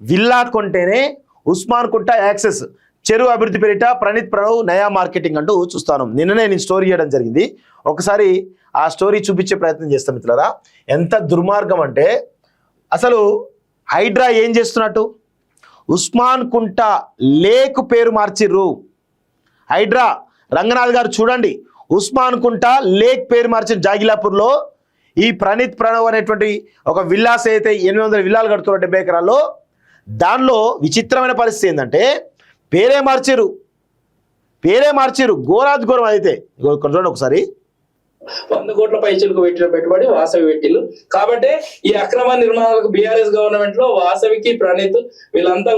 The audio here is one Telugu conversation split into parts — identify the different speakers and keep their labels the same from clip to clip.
Speaker 1: విల్లా కొంటేనే ఉస్మాన్ కుంట యాక్సెస్, చెరువు అభివృద్ధి పేరిట ప్రణీత్ ప్రణవ్ నయా మార్కెటింగ్ అంటూ చూస్తాను. నిన్ననే నేను స్టోరీ చేయడం జరిగింది. ఒకసారి ఆ స్టోరీ చూపించే ప్రయత్నం చేస్తాం మిత్రులారా. ఎంత దుర్మార్గం అంటే అసలు హైడ్రా ఏం చేస్తున్నట్టు, ఉస్మాన్ కుంట లేక్ పేరు మార్చిర్రు. హైడ్రా రంగనాథ్ గారు చూడండి, ఉస్మాన్ కుంట లేక్ పేరు మార్చిన జాగిలాపూర్లో ఈ ప్రణీత్ ప్రణవ్ అనేటువంటి ఒక విల్లాస్ అయితే 800 విల్లాలు కడుతున్నారు 70 ఎకరాల్లో. దానిలో విచిత్రమైన పరిస్థితి ఏంటంటే పేరే మార్చిరు, ఘోరాది ఘోరం. అయితే చూడండి ఒకసారి,
Speaker 2: 100 కోట్ల పైచలకు పెట్టిన పెట్టుబడి వాసవి పెట్టిలు. కాబట్టి ఈ అక్రమ నిర్మాణాలకు బీఆర్ఎస్ గవర్నమెంట్ లో వాసవికి ప్రణీత్ వీళ్ళంతా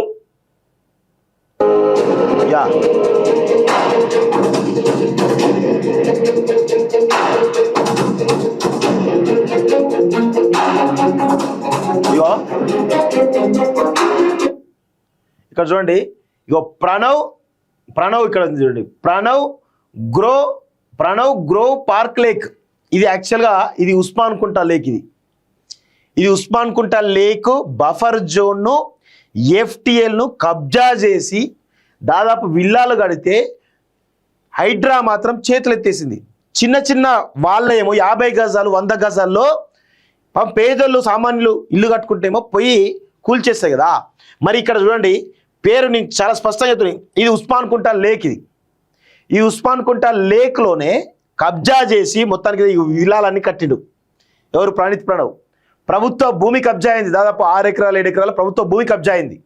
Speaker 1: ఇక్కడ చూడండి, ఇగో ప్రణవ్ ఇక్కడ చూడండి, ప్రణవ్ గ్రో పార్క్ లేక్. ఇది యాక్చువల్గా ఇది ఉస్మాన్ కుంట లేక్. ఇది ఉస్మాన్ కుంట లేక్ బఫర్ జోన్ను ఎఫ్టిఎల్ను కబ్జా చేసి దాదాపు విల్లాలు కడితే హైడ్రా మాత్రం చేతులెత్తేసింది. చిన్న చిన్న వాళ్ళేమో 50 గజాలు 100 గజాల్లో పేదోళ్ళు సామాన్యులు ఇల్లు కట్టుకుంటేమో పోయి కూల్చేస్తాయి కదా. మరి ఇక్కడ చూడండి, పేరు నేను చాలా స్పష్టంగా చెప్తున్నాను, ఇది ఉస్మాన్ కుంట లేక్. ఈ ఉస్మాన్ కుంట లేక్లోనే కబ్జా చేసి మొత్తానికి విల్లాలన్నీ కట్టిండు ఎవరు, ప్రణీత్ ప్రణవ్. ప్రభుత్వ భూమి కబ్జా అయింది, దాదాపు 6 ఎకరాలు 7 ఎకరాల ప్రభుత్వ భూమి కబ్జా అయింది.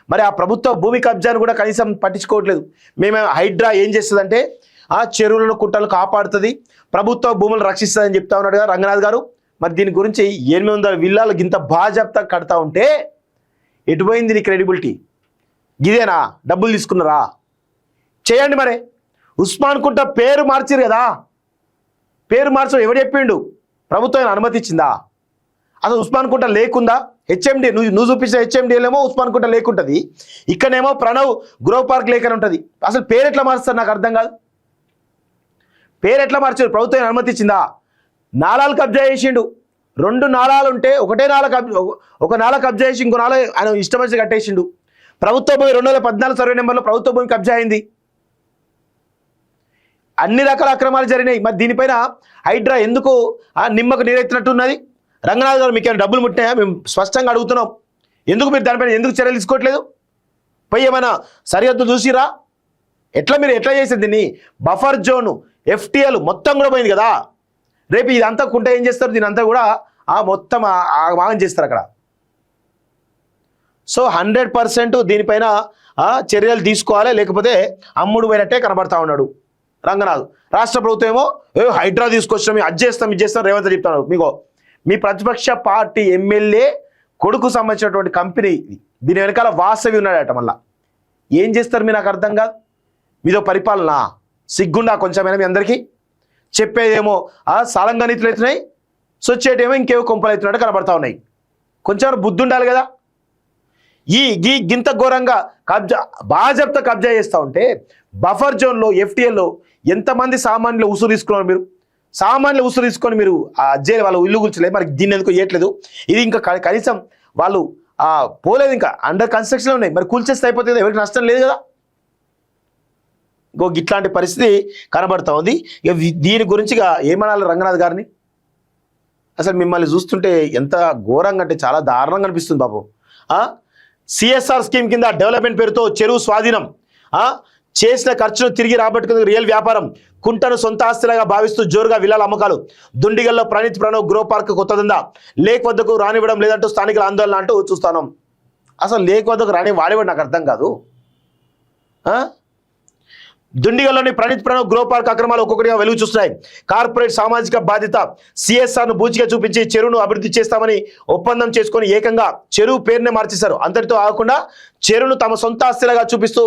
Speaker 1: మరి ఆ ప్రభుత్వ భూమి కబ్జాను కూడా కనీసం పట్టించుకోవట్లేదు. మేము హైడ్రా ఏం చేస్తుందంటే ఆ చెరువులను కుంటలు కాపాడుతుంది, ప్రభుత్వ భూములను రక్షిస్తుందని చెప్తా ఉన్నాడు కదా రంగనాథ్ గారు. మరి దీని గురించి 800 విల్లాలు ఇంత బాజాప్తా కడతా ఉంటే ఎటుపోయింది నీ క్రెడిబిలిటీ? గిదేనా డబ్బులు తీసుకున్నారా? చేయండి మరి. ఉస్మాన్ కుంట పేరు మార్చిరు కదా, పేరు మార్చడం ఎవడు చెప్పిండు? ప్రభుత్వం అనుమతి ఇచ్చిందా? అసలు ఉస్మాన్ కుంట లేకుందా? హెచ్ఎండి నువ్వు చూపించిన హెచ్ఎండిఏలేమో ఉస్మాన్ కుంట లేకుంటుంది, ఇక్కడనేమో ప్రణవ్ గ్రో పార్క్ లేక్ అని ఉంటుంది. అసలు పేరు ఎట్లా మారుస్తారు నాకు అర్థం కాదు. పేరు ఎట్లా మార్చారు? ప్రభుత్వం అనుమతి ఇచ్చిందా? నాలాలు కబ్జా చేసిండు, 2 నాలాలు ఉంటే ఒకటే ఒక నాల కబ్జా చేసి ఇంకో నాల ఆయన ఇష్టం వచ్చి కట్టేసిండు. ప్రభుత్వ భూమి 2014 సర్వే నెంబర్లో ప్రభుత్వ భూమి కబ్జా అయింది. అన్ని రకాల అక్రమాలు జరిగినాయి. మరి దీనిపైన హైడ్రా ఎందుకు నిమ్మకు నీరెత్తినట్టున్నది? రంగనాథ్ గారు మీకు ఏమైనా డబ్బులు ముట్టినాయా? మేము స్పష్టంగా అడుగుతున్నాం. ఎందుకు మీరు దానిపైన ఎందుకు చర్యలు తీసుకోవట్లేదు? పోయి ఏమైనా సరిహద్దు చూసిరా? మీరు ఎట్లా చేసేది దీన్ని? బఫర్ జోను ఎఫ్టిఎల్ మొత్తం కూడా పోయింది కదా. రేపు ఇదంతా కుంట ఏం చేస్తారు? దీని అంతా కూడా మొత్తం మాగం చేస్తారు అక్కడ. సో 100% దీనిపైన చర్యలు తీసుకోవాలి, లేకపోతే అమ్ముడు పోయినట్టే కనబడతా ఉన్నాడు రంగనాథ్. రాష్ట్ర ప్రభుత్వం ఏమో హైడ్రా తీసుకొచ్చాం, మేము అది చేస్తాం ఇది చేస్తాం రేవంత్ చెప్తాడు. మీ ప్రతిపక్ష పార్టీ ఎమ్మెల్యే కొడుకు సంబంధించినటువంటి కంపెనీ దీని వెనకాల వాసవి ఉన్నాడట. మళ్ళా ఏం చేస్తారు మీరు? నాకు అర్థం కాదు. మీదో పరిపాలన సిగ్గుండా కొంచెమైనా మీ అందరికీ? చెప్పేదేమో సాలంగా నీతులు అవుతున్నాయి, సొచ్చేటేమో ఇంకేవో కొంపలు అవుతున్నట్టు కనబడతా ఉన్నాయి. కొంచెం బుద్ధి ఉండాలి కదా. గింత ఘోరంగా బాజప్తా కబ్జా చేస్తూ ఉంటే బఫర్ జోన్లో ఎఫ్టిఎల్లో ఎంతమంది సామాన్యులు ఉసురు తీసుకున్నారు? మీరు సామాన్యులు ఉసురు తీసుకొని మీరు జైలు వాళ్ళు ఇల్లు కూర్చోలేదు. మరి దీన్ని ఎందుకు ఇవ్వట్లేదు? ఇది ఇంకా కనీసం వాళ్ళు పోలేదు, ఇంకా అండర్ కన్స్ట్రక్షన్లో ఉన్నాయి. మరి కూల్చేస్తే అయిపోతుంది కదా, ఎవరికి నష్టం లేదు కదా. ఇట్లాంటి పరిస్థితి కనబడతా ఉంది. ఇక దీని గురించిగా ఏమనాలి రంగనాథ్ గారిని? అసలు మిమ్మల్ని చూస్తుంటే ఎంత ఘోరంగా అంటే చాలా దారుణంగా అనిపిస్తుంది బాబు. సిఎస్ఆర్ స్కీమ్ కింద డెవలప్మెంట్ పేరుతో చెరువు స్వాధీనం, చేసిన ఖర్చును తిరిగి రాబట్టుకునే రియల్ వ్యాపారం, కుంటను సొంత ఆస్తిలాగా భావిస్తూ జోరుగా విల్లాల అమ్మకాలు, దుండిగల్లో ప్రణీత్ ప్రణవ్ గ్రో పార్క్ కొత్త దందా, లేక్ వద్దకు రానివ్వడం లేదంటూ స్థానికుల ఆందోళన అంటూ చూస్తాను. అసలు లేక్ వద్దకు రాని వాడేవాడు నాకు అర్థం కాదు. దుండిగల్లోని ప్రణీత్ ప్రణవ్ గ్రో పార్క్ అక్రమాలు ఒక్కొక్కటిగా వెలుగు చూస్తున్నాయి. కార్పొరేట్ సామాజిక బాధ్యత సిఎస్ఆర్ను బూచిగా చూపించి చెరువును అభివృద్ధి చేస్తామని ఒప్పందం చేసుకొని ఏకంగా చెరువు పేరునే మార్చేశారు. అంతటితో ఆగకుండా చెరువును తమ సొంత ఆస్తిలాగా చూపిస్తూ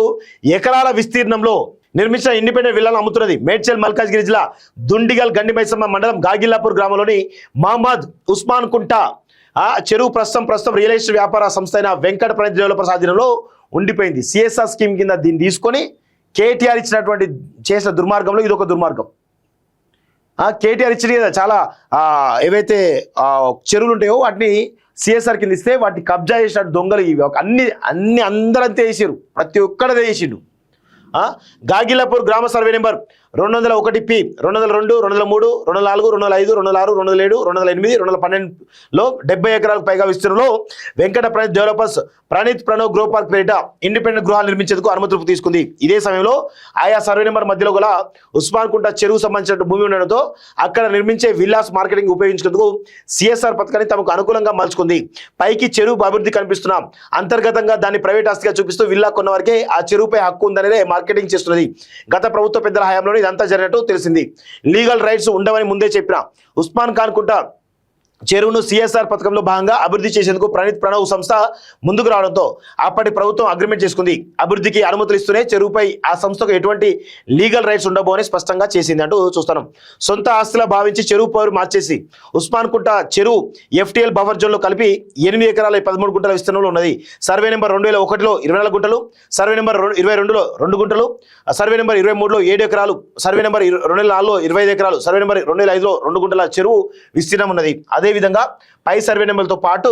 Speaker 1: ఎకరాల విస్తీర్ణంలో నిర్మించిన ఇండిపెండెంట్ విల్లాలను అమ్ముతున్నది. మేడ్చల్ మల్కాజ్గిరి జిల్లా దుండిగల్ గండిమైసమ్మ మండలం గాగిల్లాపూర్ గ్రామంలోని మహమ్మద్ ఉస్మాన్ కుంట చెరువు ప్రస్తుతం రియల్ ఎస్టేట్ వ్యాపార సంస్థ అయిన వెంకట ప్రణీత్ డెవలపర్స్ ఆధీనంలో ఉండిపోయింది. సిఎస్ఆర్ స్కీమ్ కింద దీన్ని తీసుకొని కేటీఆర్ ఇచ్చినటువంటి చేసిన దుర్మార్గంలో ఇది ఒక దుర్మార్గం. కేటీఆర్ ఇచ్చిన కదా చాలా ఏవైతే చెరువులు ఉంటాయో వాటిని సిఎస్ఆర్ కింద ఇస్తే వాటిని కబ్జా చేసినట్టు దొంగలు ఇవి అన్ని అందరంతే వేసారు, ప్రతి ఒక్కడదే వేసిండు. గాగిలాపూర్ గ్రామ సర్వే నెంబర్ 201P 202 203 204 205 206 207 208 212లో 70 ఎకరాలకు పైగా విస్తీర్ణంలో Venkata Praneeth developers Pranav grow park పేరిట ఇండిపెండెంట్ గృహాలు నిర్మించేందుకు అనుమతులు తీసుకుంది. ఇదే సమయంలో ఆయా సర్వే నెంబర్ మధ్యలో గల ఉస్మాన్ కుంట చెరువు సంబంధించిన భూమి ఉండడంతో అక్కడ నిర్మించే విల్లాస్ మార్కెటింగ్ ఉపయోగించేందుకు సిఎస్ఆర్ పథకాన్ని తమకు అనుకూలంగా మలుచుకుంది. పైకి చెరువు అభివృద్ధి కనిపిస్తున్నా అంతర్గతంగా దాన్ని ప్రైవేట్ ఆస్తిగా చూపిస్తూ విల్లా కొన్న వారికే ఆ చెరువుపై హక్కు ఉందనే మార్కెటింగ్ చేస్తున్నది. గత ప్రభుత్వ పెద్దల హయాంలో ఇదంతా జరిగినట్టు తెలిసింది. లీగల్ రైట్స్ ఉండవని ముందే చెప్పిన ఉస్మాన్ ఖాన్ కుంట చెరువును సిఎస్ఆర్ పథకంలో భాగంగా అభివృద్ధి చేసేందుకు ప్రణవ్ సంస్థ ముందుకు రావడంతో అప్పటి ప్రభుత్వం అగ్రిమెంట్ చేసుకుంది. అభివృద్ధికి అనుమతులు ఇస్తూనే చెరువుపై ఆ సంస్థకు ఎటువంటి లీగల్ రైట్స్ ఉండబోని స్పష్టంగా చేసింది అంటూ చూస్తున్నాం. సొంత ఆస్తిలా భావించి చెరువు పవర్ మార్చేసి ఉస్మాన్ కుంట చెరువు FTL బఫర్ జోన్లో కలిపి 8 ఎకరాల 13 గుంటల విస్తీర్ణంలో ఉన్నది. సర్వే నెంబర్ 2001లో 24 గుంటలు, సర్వే నెంబర్ 22లో 2 గుంటలు, సర్వే నెంబర్ 23లో 7 ఎకరాలు, సర్వే నెంబర్ 2004లో 25 ఎకరాలు, సర్వే నెంబర్ 2005లో 2 గుంటల చెరువు విస్తీర్ణం ఉన్నది. అదేవిధంగా పై సర్వే నెంబర్తో పాటు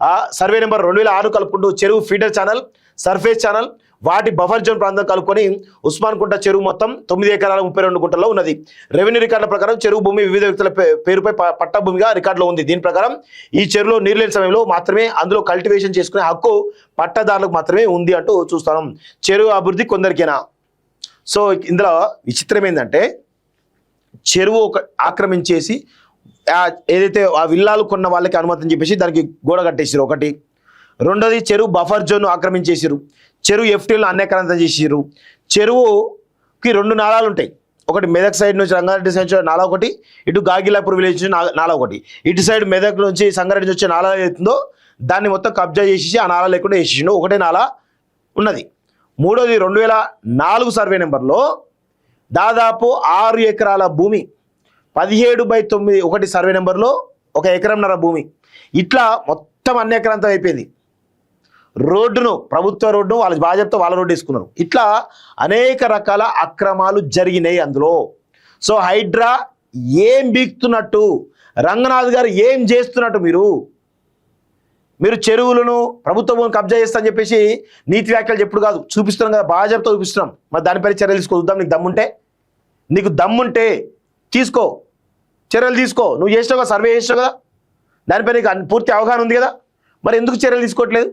Speaker 1: ఆ సర్వే నెంబర్ 2006 కలుపుకుంటూ చెరువు ఫీడర్ ఛానల్, సర్ఫేస్ ఛానల్, వాటి బఫర్ జోన్ ప్రాంతం కలుపుకొని ఉస్మాన్ కుంట చెరువు మొత్తం 9 ఎకరాల 32 గుంటల్లో ఉన్నది. రెవెన్యూ రికార్డుల ప్రకారం చెరువు భూమి వివిధ వ్యక్తుల పేరుపై పట్టా భూమిగా రికార్డులో ఉంది. దీని ప్రకారం ఈ చెరువులో నీరు లేని సమయంలో మాత్రమే అందులో కల్టివేషన్ చేసుకునే హక్కు పట్టాదారులకు మాత్రమే ఉంది అంటూ చూస్తాం. చెరువు అభివృద్ధి కొందరికేనా? సో ఇందులో విచిత్రం ఏంటంటే చెరువు ఆక్రమించేసి ఏదైతే ఆ విల్లాలు కొన్న వాళ్ళకి అనుమతి అని చెప్పేసి దానికి గోడ కట్టేసారు ఒకటి. రెండోది చెరువు బఫర్ జోన్ ఆక్రమించేసారు. చెరువు FTL అన్యక్రాంతం చేసారు. చెరువుకి 2 నాళాలు ఉంటాయి. ఒకటి మెదక్ సైడ్ నుంచి రంగారెడ్డి సైడ్ నుంచి నాలా ఒకటి, ఇటు గాగిలాపూర్ విలేజ్ నుంచి నాలా ఒకటి. ఇటు సైడ్ మెదక్ నుంచి సంగారెడ్డి నుంచి వచ్చే నాలా ఏతుందో దాన్ని మొత్తం కబ్జా చేసేసి ఆ నాలా లేకుండా వేసేసిండు. ఒకటే నాలా ఉన్నది. మూడోది 2004 సర్వే నెంబర్లో దాదాపు 6 ఎకరాల భూమి 17/9 ఒకటి సర్వే నెంబర్లో 1 ఎకరంన్నర భూమి ఇట్లా మొత్తం అన్యక్రాంతం అయిపోయింది. రోడ్డును ప్రభుత్వ రోడ్డును వాళ్ళ బాధ్యతతో వాళ్ళ రోడ్డు వేసుకున్నారు. ఇట్లా అనేక రకాల అక్రమాలు జరిగినాయి అందులో. సో హైడ్రా ఏం బీక్తున్నట్టు, రంగనాథ్ గారు ఏం చేస్తున్నట్టు, మీరు చెరువులను ప్రభుత్వం కబ్జా చేస్తా అని చెప్పేసి నీతి వ్యాఖ్యలు చెప్పుడు కాదు, చూపిస్తున్నాం కదా, బాధ్యతతో చూపిస్తున్నాం. మరి దానిపై చర్యలు తీసుకోవద్దాం. నీకు దమ్ముంటే తీసుకో, చర్యలు తీసుకో. నువ్వు చేసావు కదా, సర్వే చేసావు కదా, దానిపై నీకు పూర్తి అవగాహన ఉంది కదా, మరి ఎందుకు చర్యలు తీసుకోవట్లేదు?